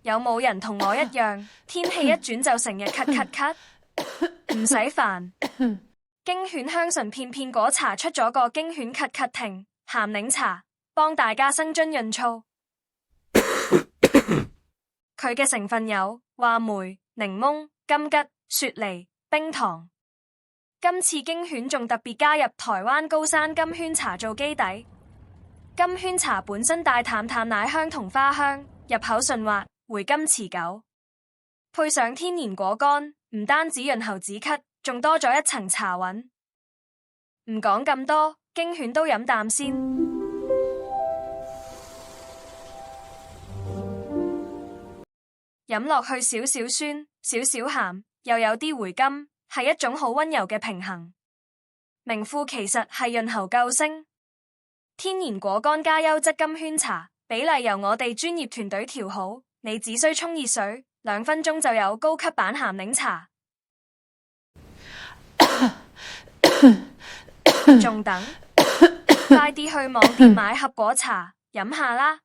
有冇人同我一樣，天氣一轉就成日咳咳咳？唔使煩，京犬香醇片片果茶出咗個京犬咳咳停鹹檸茶，幫大家生津潤燥。佢嘅成分有話梅、檸檬、金桔、雪梨、冰糖。今次京犬仲特別加入台灣高山金萱茶做基底。金萱茶本身帶淡淡奶香同花香，入口順滑，回甘持久。配上天然果乾，唔單止潤喉止咳，仲多咗一層茶韻。唔講咁多，京犬都飲啖先。飲落去少少酸，少少鹹，又有啲回甘，係一種好溫柔嘅平衡。名副其實係潤喉救星。天然果乾加優質金萱茶，比例由我哋專業團隊調好，你只需沖熱水，2分鐘就有高級版鹹檸茶。仲等？快啲去網店買盒果茶飲下啦！